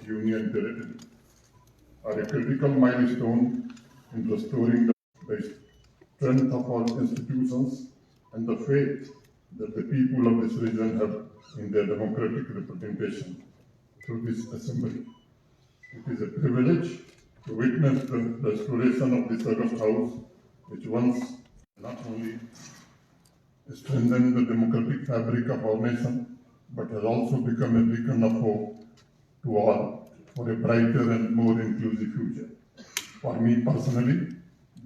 union territory are a critical milestone in restoring the strength of our institutions and the faith that the people of this region have in their democratic representation through this assembly. It is a privilege to witness the restoration of this august house, which once not only strengthened the democratic fabric of our nation, but has also become a beacon of hope to all for a brighter and more inclusive future. For me personally,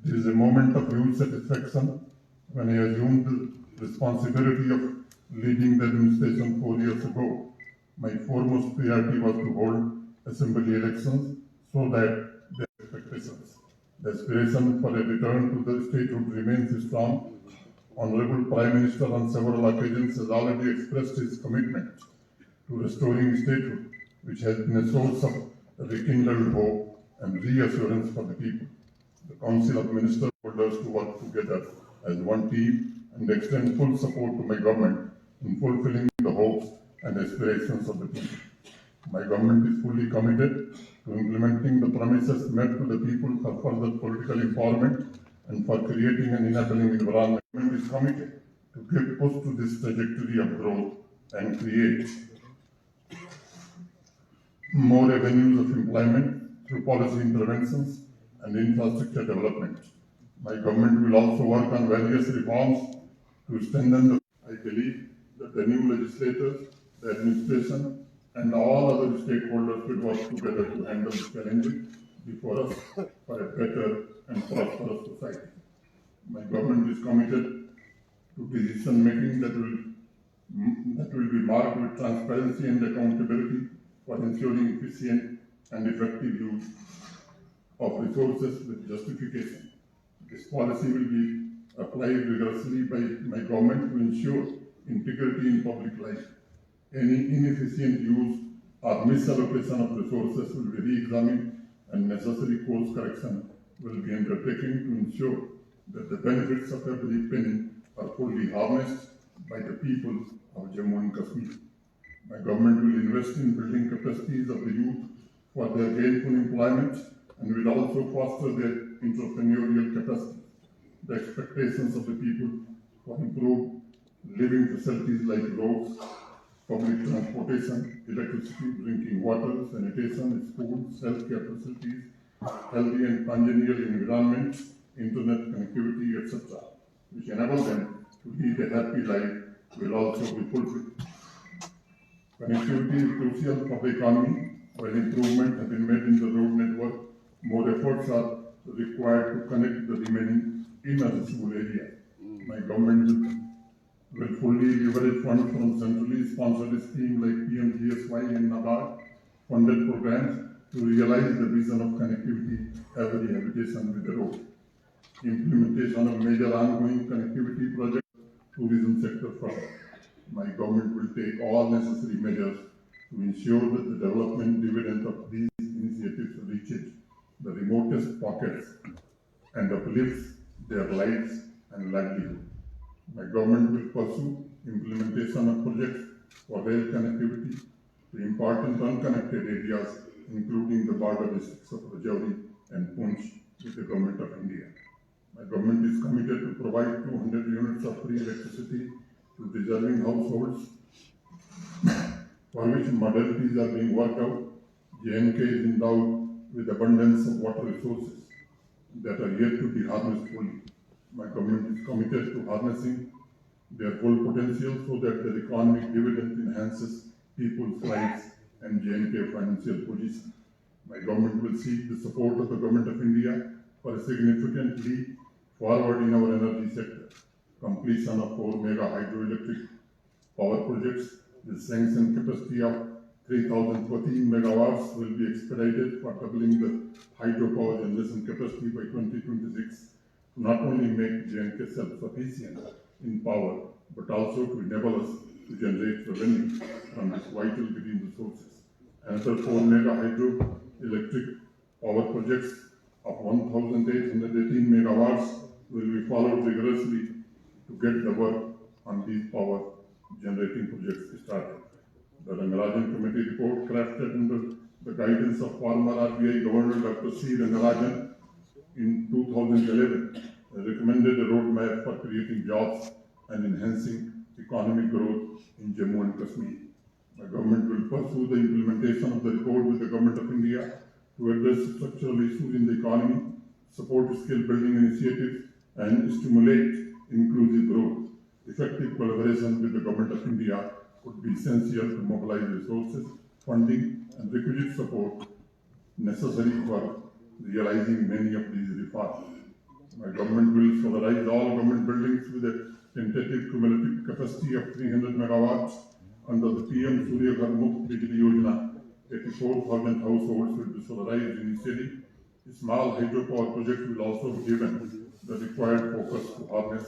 this is a moment of huge satisfaction when I assumed the responsibility of leading the administration 4 years ago. My foremost priority was to hold assembly elections so that the expectations, the aspiration for a return to the statehood remains strong. Honorable Prime Minister on several occasions has already expressed his commitment to restoring statehood, which has been a source of rekindled hope and reassurance for the people. The Council of Ministers told us to work together as one team and extend full support to my government in fulfilling the hopes and aspirations of the people. My government is fully committed to implementing the promises made to the people for further political empowerment and for creating an enabling environment. The government is committed to give push to this trajectory of growth and create more avenues of employment through policy interventions and infrastructure development. My government will also work on various reforms to strengthen the. I believe that the new legislators, the administration, and all other stakeholders will work together to handle the challenges before us for a better and prosperous society. My government is committed to decision making that will be marked with transparency and accountability for ensuring efficient and effective use of resources with justification. This policy will be applied rigorously by my government to ensure integrity in public life. Any inefficient use or misallocation of resources will be re-examined and necessary course correction will be undertaken to ensure that the benefits of every penny are fully harnessed by the people of Jammu and Kashmir. My government will invest in building capacities of the youth for their gainful employment and will also foster their entrepreneurial capacity. The expectations of the people for improved living facilities like roads, public transportation, electricity, drinking water, sanitation, schools, healthcare facilities, healthy and congenial environment, internet connectivity, etc., which enable them to lead a happy life, will also be fulfilled. Connectivity is crucial for the economy. While improvement has been made in the road network, more efforts are required to connect the remaining inaccessible area. My government will fully leverage funds from centrally sponsored schemes like PMGSY and NABARD funded programs to realize the vision of connectivity every habitation with a road. Implementation of major ongoing connectivity projects, tourism sector further. My government will take all necessary measures to ensure that the development dividend of these initiatives reaches the remotest pockets and uplifts their lives and livelihood. My government will pursue implementation of projects for rail connectivity to important unconnected areas, including the border districts of Rajouri and Poonch with the Government of India. My government is committed to provide 200 units of free electricity to deserving households for which modalities are being worked out. J&K is endowed with abundance of water resources that are yet to be harnessed fully. My government is committed to harnessing their full potential so that their economic dividend enhances people's lives and J&K financial position. My government will seek the support of the Government of India for a significant leap forward in our energy sector. Completion of 4 mega hydroelectric power projects with sanctioned capacity of 3,014 megawatts will be expedited for doubling the hydropower generation capacity by 2026 to not only make J&K self-sufficient in power, but also to enable us to generate revenue from these vital green resources. Another 4 mega hydroelectric power projects of 1,818 megawatts will be followed rigorously to get the work on these power generating projects started. The Rangarajan Committee report crafted under the guidance of former RBI Governor Dr. C. Rangarajan in 2011, recommended a roadmap for creating jobs and enhancing economic growth in Jammu and Kashmir. The government will pursue the implementation of the report with the Government of India to address structural issues in the economy, support skill building initiatives, and stimulate inclusive growth. Effective collaboration with the Government of India would be essential to mobilize resources, funding, and requisite support necessary for realizing many of these reforms. My government will solarize all government buildings with a tentative cumulative capacity of 300 megawatts under the PM Surya Ghar Muft Bijli Yojana. 84,000 households will be solarized initially. Small hydropower projects will also be given the required focus to harness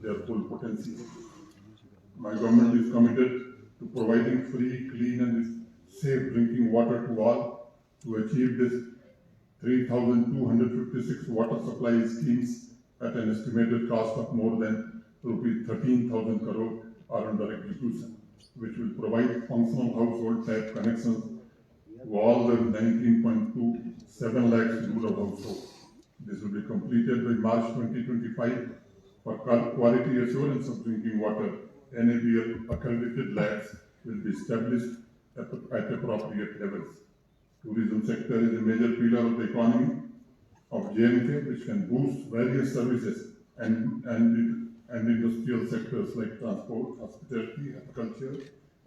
their full potential. My government is committed to providing free, clean, and safe drinking water to all. To achieve this, 3,256 water supply schemes at an estimated cost of more than rupees 13,000 crore are under execution, which will provide functional household tap connections to all the 19.27 lakhs rural households. This will be completed by March 2025. For quality assurance of drinking water, NABL accredited labs will be established at appropriate levels. Tourism sector is a major pillar of the economy of J&K, which can boost various services and industrial sectors like transport, hospitality, agriculture,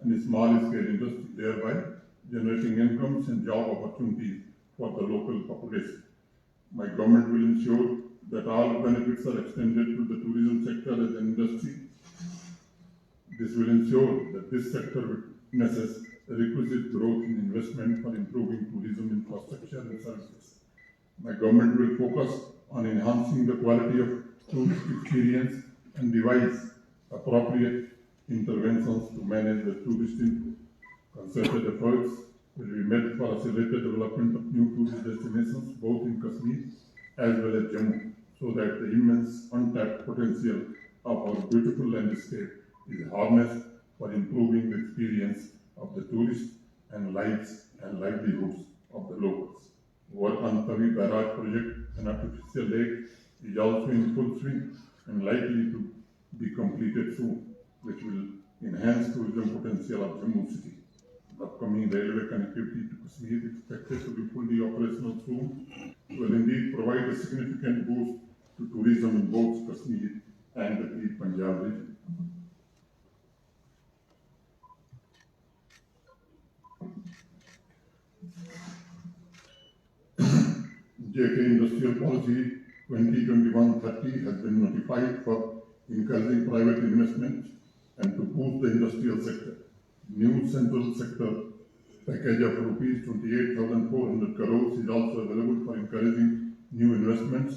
and small-scale industry, thereby generating incomes and job opportunities for the local population. My government will ensure that all benefits are extended to the tourism sector as an industry. This will ensure that this sector witnesses requisite growth in investment for improving tourism infrastructure and services. My government will focus on enhancing the quality of tourist experience and devise appropriate interventions to manage the tourist inflow. Concerted efforts will be made for accelerated development of new tourist destinations both in Kashmir as well as Jammu, so that the immense untapped potential of our beautiful landscape is harnessed for improving the experience of the tourists and lives and livelihoods of the locals. Work on Tavi Barrage project, an artificial lake, is also in full swing and likely to be completed soon, which will enhance tourism potential of Jammu city. The upcoming railway connectivity to Kashmir, expected to be fully operational soon, will indeed provide a significant boost to tourism in both Kashmir and the Great Punjab region. JK Industrial Policy 2021-30 has been notified for encouraging private investment and to boost the industrial sector. New central sector package of rupees 28,400 crores is also available for encouraging new investments.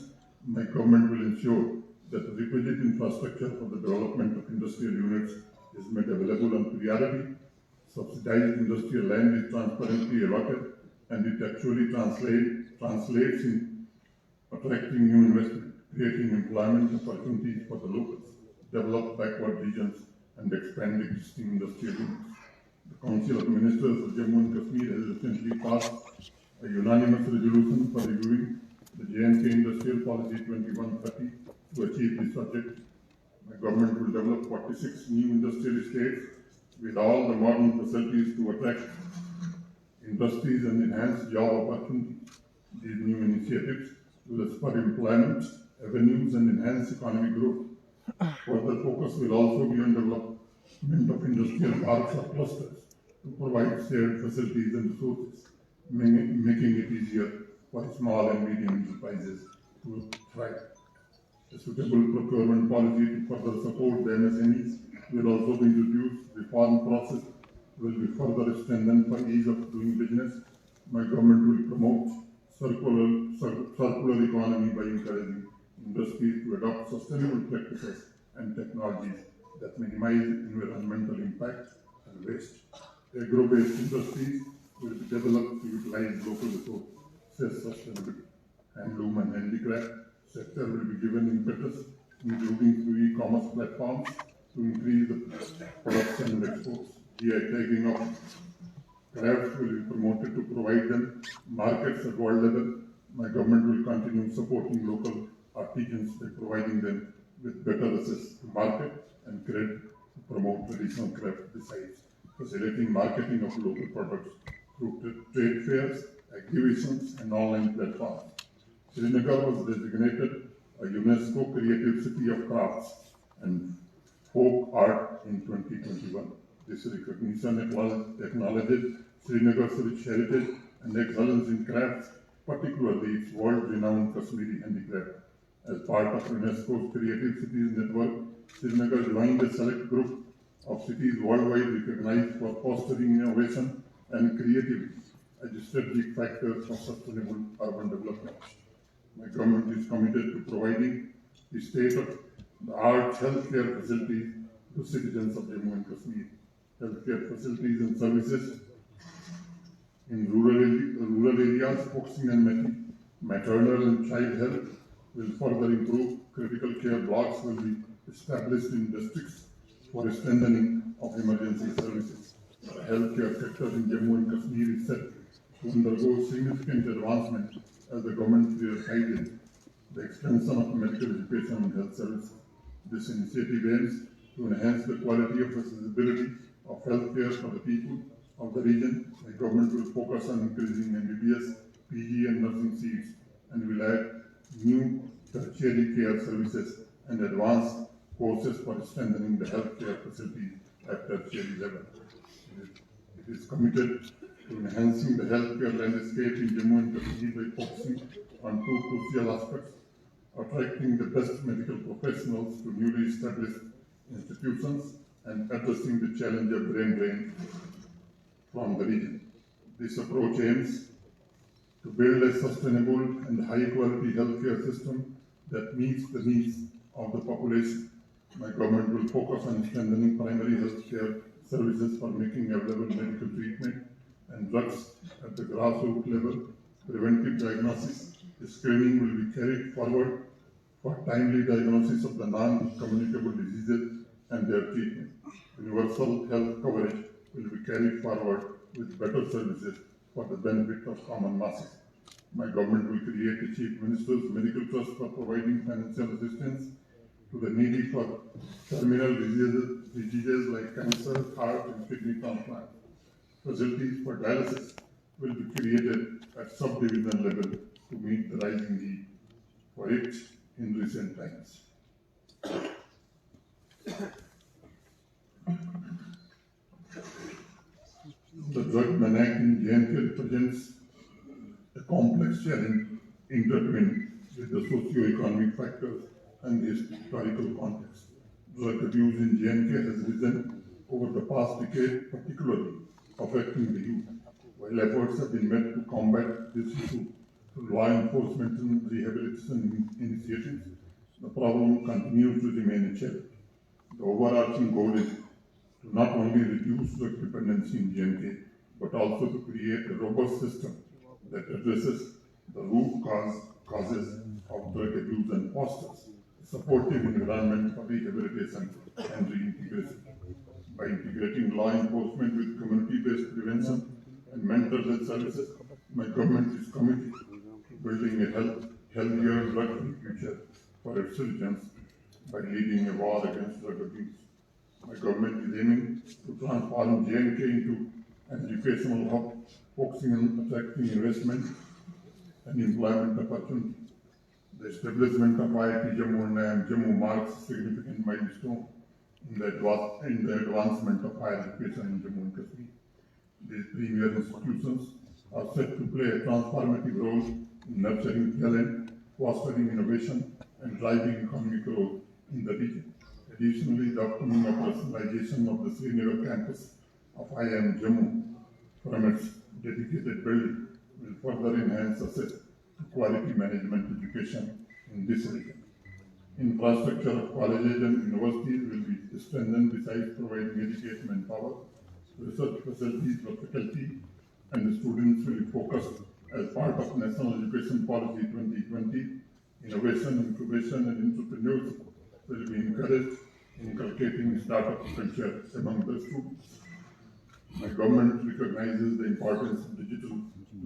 My government will ensure that the requisite infrastructure for the development of industrial units is made available on priority. Subsidized industrial land is transparently allotted, and it actually translates in attracting new investment, creating employment opportunities for the locals, develop backward regions, and expand existing industrial units. The Council of Ministers of Jammu and Kashmir has recently passed a unanimous resolution for reviewing the J&K Industrial Policy 21-30 to achieve this objective. My government will develop 46 new industrial estates with all the modern facilities to attract industries and enhance job opportunities. These new initiatives will spur employment, avenues, and enhance economic growth. Further focus will also be on development of industrial parks or clusters to provide shared facilities and resources, making it easier for small and medium enterprises to thrive. A suitable procurement policy to further support the MSMEs will also be introduced. Reform process will be further strengthened for ease of doing business. My government will promote circular economy by encouraging industries to adopt sustainable practices and technologies that minimize environmental impact and waste. Agro-based industries will be developed to utilize local resources sustainability. Handloom and handicraft sector will be given impetus, including through e-commerce platforms, to increase the production and exports. GI tagging of Crafts will be promoted to provide them markets at world level. My government will continue supporting local artisans by providing them with better access to market and credit to promote traditional craft besides facilitating marketing of local products through trade fairs, exhibitions, and online platforms. Srinagar was designated a UNESCO Creative City of Crafts and Folk Art in 2021. This recognition acknowledges Srinagar's rich heritage and excellence in crafts, particularly its world-renowned Kashmiri handicraft. As part of UNESCO's Creative Cities Network, Srinagar joined a select group of cities worldwide recognized for fostering innovation and creativity as strategic factors for sustainable urban development. My government is committed to providing the state-of-the-art healthcare facilities to citizens of Jammu and Kashmir. Healthcare facilities and services in rural areas, focusing on maternal and child health, will further improve. Critical care blocks will be established in districts for strengthening of emergency services. The healthcare sector in Jammu and Kashmir is set to undergo significant advancement as the government prioritizes the extension of medical education and health services. This initiative aims to enhance the quality of accessibility of healthcare for the people of the region. The government will focus on increasing MBBS, PG and nursing seats and will add new tertiary care services and advanced courses for strengthening the healthcare facilities at tertiary level. It is committed to enhancing the healthcare landscape in Jammu and Kashmir by focusing on two crucial aspects: attracting the best medical professionals to newly established institutions and addressing the challenge of brain drain from the region. This approach aims to build a sustainable and high-quality healthcare system that meets the needs of the population. My government will focus on strengthening primary healthcare services for making available medical treatment and drugs at the grassroots level. Preventive diagnosis screening will be carried forward for timely diagnosis of the non-communicable diseases and their treatment. Universal health coverage will be carried forward with better services for the benefit of common masses. My government will create a Chief Minister's Medical Trust for providing financial assistance to the needy for terminal diseases like cancer, heart, and kidney transplant. Facilities for dialysis will be created at subdivision level to meet the rising need for it in recent times. The drug maniac in J&K represents a complex challenge intertwined with the socio-economic factors and the historical context. Drug abuse in J&K has risen over the past decade, particularly affecting the youth. While efforts have been made to combat this issue through law enforcement and rehabilitation initiatives, the problem continues to remain a challenge. The overarching goal is to not only reduce drug dependency in J&K, but also to create a robust system that addresses the root causes of drug abuse and fosters a supportive environment for rehabilitation and reintegration. By integrating law enforcement with community-based prevention and mental health services, my government is committed to building a healthier and drug-free future for its citizens by leading a war against drug abuse. My government is aiming to transform J&K into an educational hub, focusing on attracting investment and employment opportunities. The establishment of IIT Jammu and IIM Jammu marks a significant milestone in the advancement of higher education in Jammu and Kashmir. These premier institutions are set to play a transformative role in nurturing talent, fostering innovation, and driving economic growth in the region. Additionally, the upcoming operationalization of the Srinagar campus of IIM Jammu from its dedicated building will further enhance access to quality management education in this region. Infrastructure of colleges and universities will be strengthened besides providing education and power. Research facilities for faculty and students will be focused as part of National Education Policy 2020. Innovation, incubation, and entrepreneurship will be encouraged, inculcating startup culture among the students. My government recognizes the importance of digital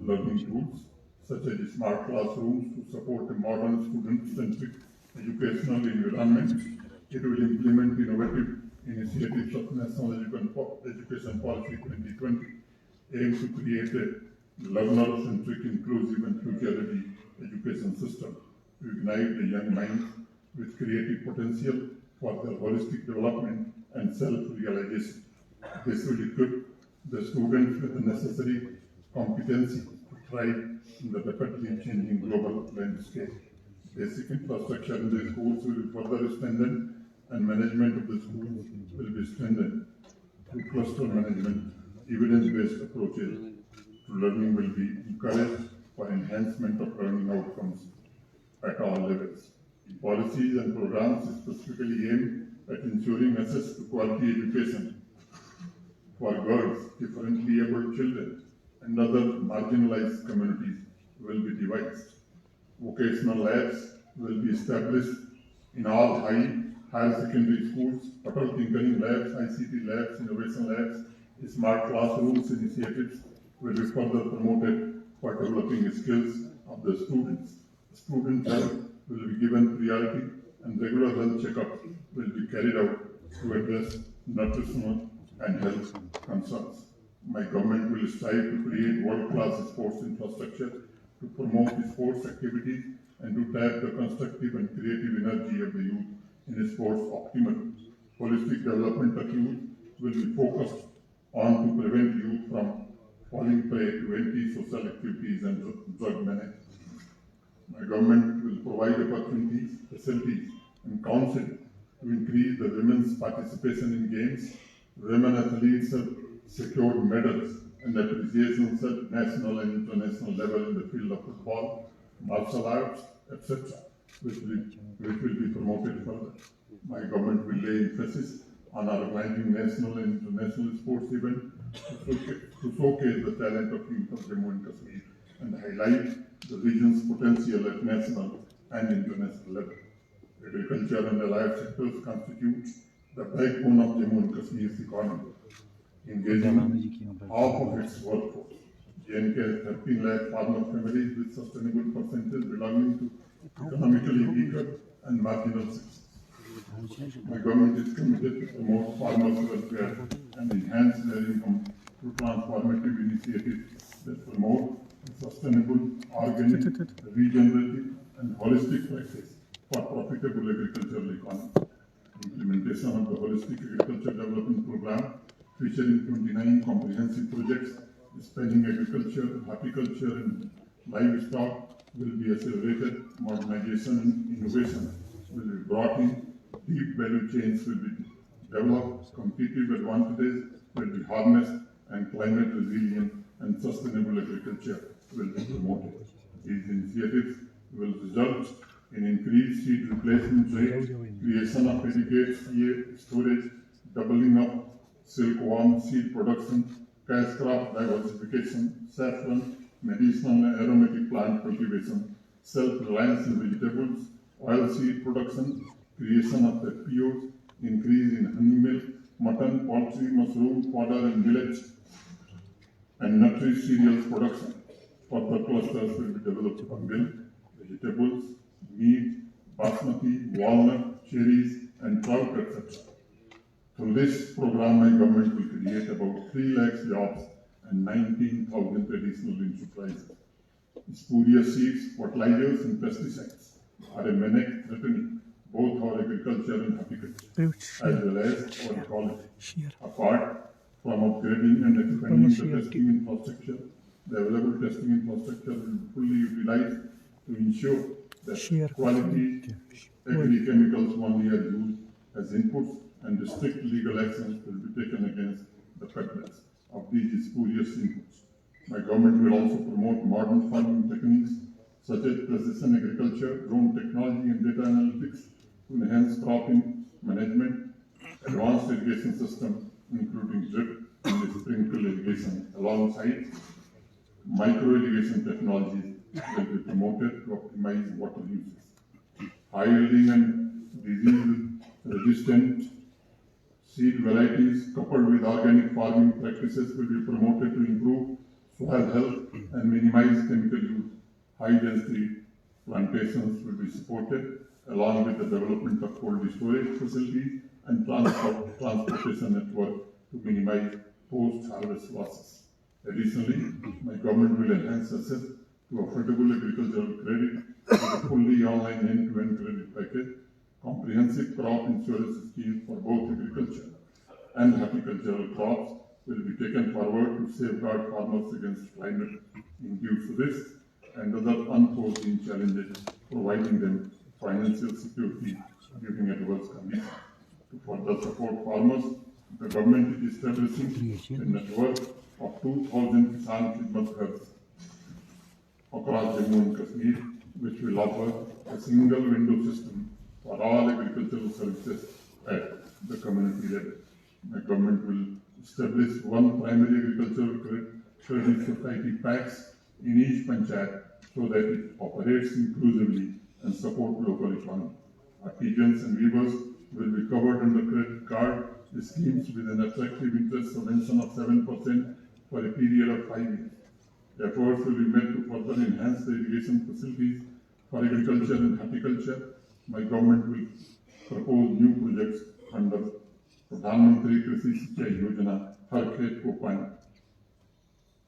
learning tools, such as smart classrooms, to support a modern student-centric educational environment. It will implement innovative initiatives of National Education Policy 2020, aimed to create a learner-centric, inclusive, and future-ready education system to ignite the young minds with creative potential for their holistic development and self-realization. This will equip the students with the necessary competency to thrive in the rapidly changing global landscape. Basic infrastructure in the schools will be further strengthened, and management of the schools will be strengthened through cluster management. Evidence-based approaches to learning will be encouraged for enhancement of learning outcomes at all levels. Policies and programs specifically aim at ensuring access to quality education for girls, differently abled children, and other marginalized communities will be devised. Vocational labs will be established in all higher secondary schools. Total tinkering labs, ICT labs, innovation labs, smart classrooms initiatives will be further promoted for developing skills of the students. Student health will be given priority, and regular health checkups will be carried out to address nutritional and health concerns. My government will strive to create world-class sports infrastructure to promote sports activities and to tap the constructive and creative energy of the youth in sports optimally. Holistic development of youth will be focused on to prevent youth from falling prey to anti-social activities and drug management. My government will provide opportunities, facilities, and counsel to increase the women's participation in games. Women athletes have secured medals and appreciations at national and international level in the field of football, martial arts, etc., which will be promoted further. My government will lay emphasis on organizing national and international sports events to showcase the talent of youth of Jammu and Kashmir and highlight the region's potential at national and international level. Agriculture and allied sectors constitute the backbone of Jammu and Kashmir's economy, engaging half of its workforce. JNK has 13 lakh farmer families with sustainable percentage belonging to economically weaker and marginal sections. My government is committed to promote farmers' welfare and enhance their income through transformative initiatives that promote sustainable, organic, regenerative, and holistic practice for profitable agricultural economy. Implementation of the Holistic Agriculture Development Program, featuring 29 comprehensive projects spanning agriculture, horticulture, and livestock, will be accelerated. Modernization and innovation will be brought in. Deep value chains will be developed. Competitive advantages will be harnessed, and climate resilient and sustainable agriculture will be promoted. These initiatives will result in increased seed replacement rate, creation of adequate storage, doubling of silkworm seed production, cash crop diversification, saffron, medicinal and aromatic plant cultivation, self-reliance in vegetables, oil seed production, creation of FPOs, increase in honey milk, mutton, poultry, mushroom, fodder, and millet, and nutty cereals production. Further clusters will be developed for milk, vegetables, meat, basmati, walnut, cherries, and trout, etc. Through this program, my government will create about 3 lakh jobs and 19,000 additional enterprises. Spurious seeds, fertilizers, and pesticides are a menace threatening both our agriculture and horticulture, as well as our ecology. Apart from upgrading and expanding the testing infrastructure, the available testing infrastructure will be fully utilized to ensure that quality agri-chemicals only are used as inputs, and strict legal actions will be taken against the peddlers of these spurious inputs. My government will also promote modern farming techniques such as precision agriculture, drone technology, and data analytics to enhance cropping management, advanced irrigation system, including drip and sprinkle irrigation, alongside micro irrigation technologies will be promoted to optimize water usage. High yielding and disease resistant Seed varieties coupled with organic farming practices will be promoted to improve soil health and minimize chemical use. High density plantations will be supported along with the development of cold storage facilities and transportation network to minimize post-harvest losses. Additionally, my government will enhance access to affordable agricultural credit with a fully online end-to-end credit package, comprehensive crop insurance scheme for both agriculture and horticultural crops will be taken forward to safeguard farmers against climate-induced risks and other unforeseen challenges, providing them financial security during adverse conditions. To further support farmers, the government is establishing a network of 2,000 Kisan Khidmat Ghars across Jammu and Kashmir, which will offer a single window system for all agricultural services at the community level. The government will establish one primary agricultural credit society PACS in each panchayat so that it operates inclusively and support local economy. Artisans and weavers will be covered under credit card schemes with an attractive interest subvention of 7% for a period of 5 years. Efforts will be made to further enhance the irrigation facilities for agriculture and horticulture. My government will propose new projects under Pradhan Mantri Krishi Sinchai Yojana, Har Khet Ko Pani.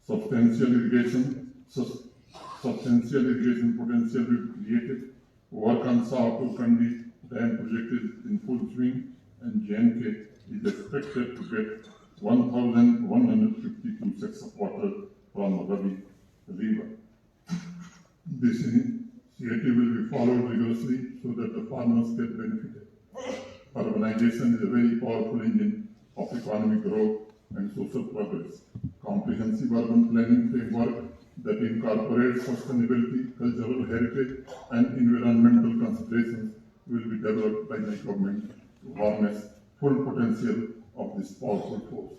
Substantial irrigation potential will be created. Work on Sahapur Kandi dam project is in full swing, and JNK is expected to get 1,150 cusecs of water from Ravi River. This initiative will be followed rigorously so that the farmers get benefited. Urbanization is a very powerful engine of economic growth and social progress. Comprehensive urban planning framework that incorporates sustainability, cultural heritage, and environmental considerations will be developed by my government to harness full potential of this powerful force.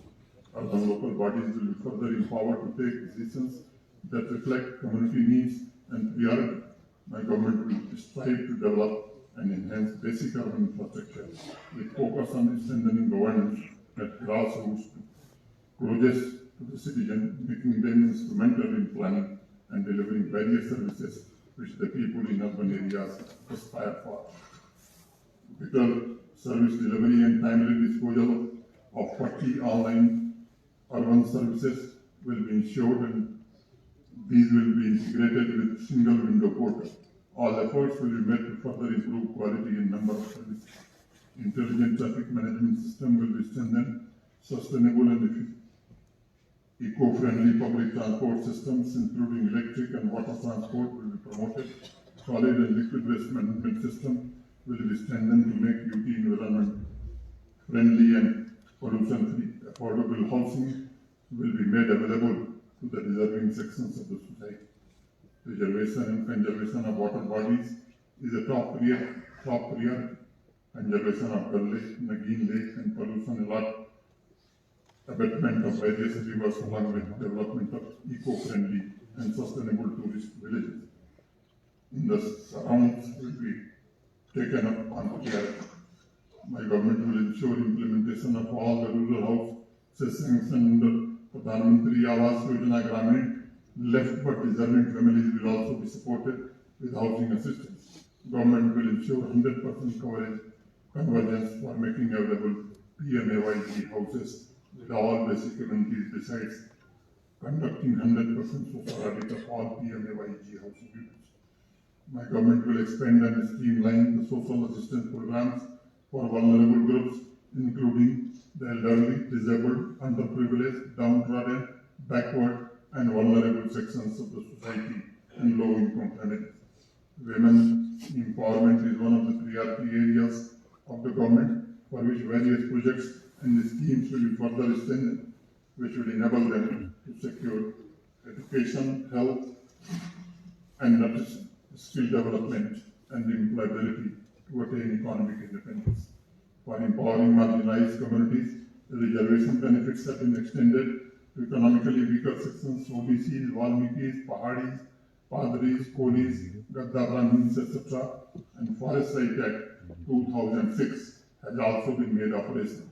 Urban local bodies will be further empowered to take decisions that reflect community needs and priorities. My government will strive to develop and enhance basic urban infrastructure with focus on strengthening governance at grassroots closest to the citizen, making them instrumental in planning and delivering various services which the people in urban areas aspire for. Better service delivery and timely disposal of 40 online urban services will be ensured, and these will be integrated with single window portal. All efforts will be made to further improve quality and number of services. Intelligent traffic management system will be strengthened. Sustainable and eco-friendly public transport systems, including electric and water transport, will be promoted. Solid and liquid waste management system will be strengthened to make UT environment friendly and pollution-free. Affordable housing will be made available to the deserving sections of the society. Preservation and conservation of water bodies is a top priority. Conservation of Dal Lake, Nagin Lake, and pollution alert abatement of various rivers along with development of eco-friendly and sustainable tourist villages. In the surrounds will be taken up on priority. My government will ensure implementation of all the rural houses sanctioned under Pradhan Mantri Awas Yojana Gramin. Left but deserving families will also be supported with housing assistance. Government will ensure 100% convergence for making available PMAYG houses with all basic amenities, besides conducting 100% social audit of all PMAYG housing units. My government will expand and streamline the social assistance programs for vulnerable groups, including the elderly, disabled, underprivileged, downtrodden, backward, and vulnerable sections of the society and low-income families. Women empowerment is one of the priority areas of the government, for which various projects and schemes will be further strengthened, which will enable them to secure education, health, and nutrition, skill development, and employability to attain economic independence. For empowering marginalized communities, the reservation benefits have been extended to economically weaker sections, OBCs, Valmikis, Pahadis, Padris, Kolis, Gaddar Brahmins, etc. And Forest Right Act 2006 has also been made operational.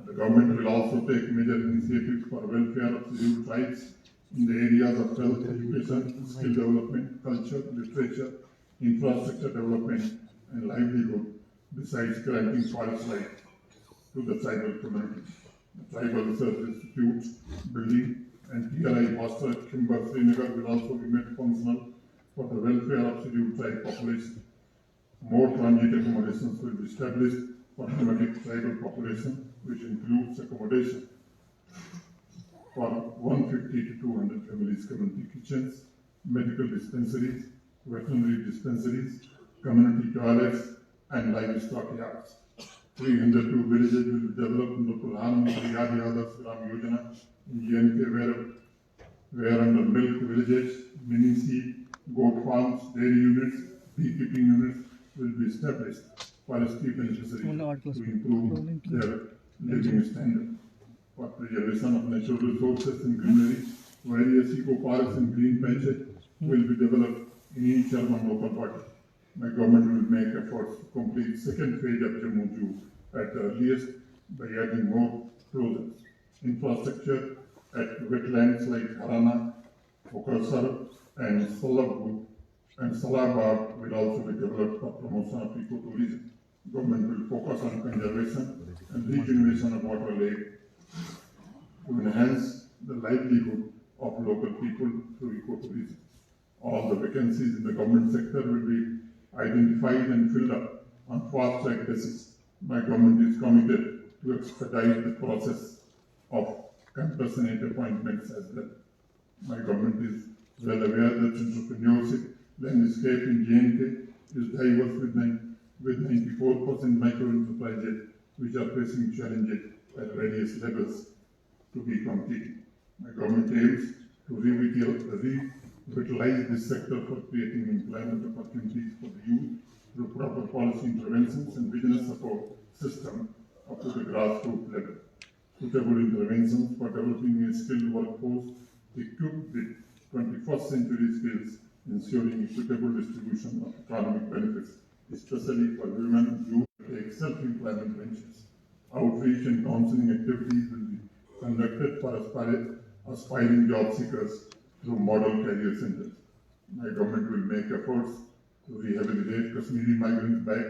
The government will also take major initiatives for welfare of scheduled tribes in the areas of health, education, skill development, culture, literature, infrastructure development, and livelihood, besides granting forest rights to the tribal community. The Tribal Research Institute building and TRI hostel at Kimber, Srinagar will also be made functional for the welfare of scheduled tribe population. More transit accommodations will be established for nomadic tribal population, which includes accommodation for 150 to 200 families, community kitchens, medical dispensaries, veterinary dispensaries, community toilets, and livestock yards. 302 villages will be developed under Pradhan Mantri Adi Adarsh Gram Yojana in JNK, where under milk villages, mini seed, goat farms, dairy units, beekeeping units will be established for ST beneficiaries to improve their living standard. For preservation of natural resources and greenery, various eco parks and green patches will be developed in each urban local body. My government will make efforts to complete second phase of Jammu Zoo at the earliest by adding more projects. Infrastructure at wetlands like Harana, Okarsar, and Salabagh will also be developed for promotion of ecotourism. Government will focus on conservation and regeneration of water lake to enhance the livelihood of local people through ecotourism. All the vacancies in the government sector will be identified and filled up on fast-track basis. My government is committed to expedite the process of compassionate appointments as well. My government is well aware that entrepreneurship landscape in JNK is diverse with 94% micro enterprises which are facing challenges at various levels to be completed. My government aims to revitalize this sector for creating employment opportunities for the youth through proper policy interventions and business support system up to the grassroots level. Suitable interventions for developing a skilled workforce equipped with 21st century skills, ensuring equitable distribution of economic benefits, especially for women, youth, take self-employment ventures. Outreach and counseling activities will be conducted for aspiring job seekers through model career centers. My government will make efforts to rehabilitate Kashmiri migrants back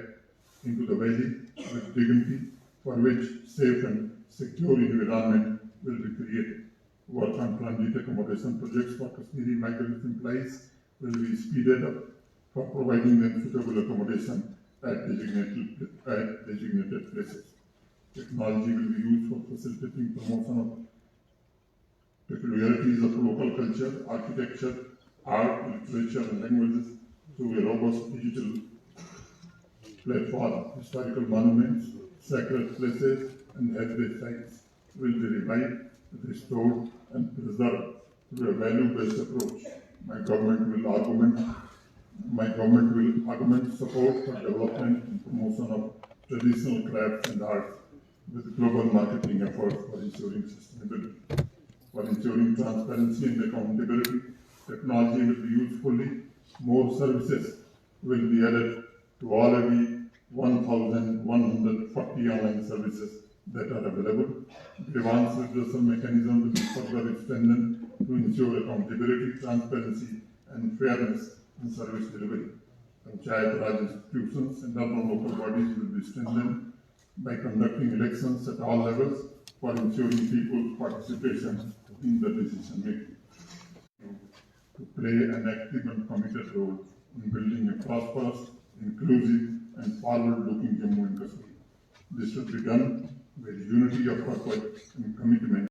into the valley with dignity, for which safe and secure environment will be created. Work on transit accommodation projects for Kashmiri migrant employees will be speeded up for providing them suitable accommodation at designated places. Technology will be used for facilitating promotion of peculiarities of local culture, architecture, art, literature, and languages through a robust digital platform. Historical monuments, sacred places, and heritage sites will be revived, restored, and preserved through a value-based approach. My government will augment support for development and promotion of traditional crafts and arts with global marketing efforts for ensuring sustainability. For ensuring transparency and accountability, technology will be used fully. More services will be added to all every 1,140 online services that are available. Grievance redressal mechanism will be further strengthened to ensure accountability, transparency, and fairness in service delivery. Panchayat Raj institutions and urban local bodies will be strengthened by conducting elections at all levels for ensuring people's participation in the decision making. To play an active and committed role in building a prosperous, inclusive, and forward-looking Jammu and Kashmir. This should be done with unity of purpose and commitment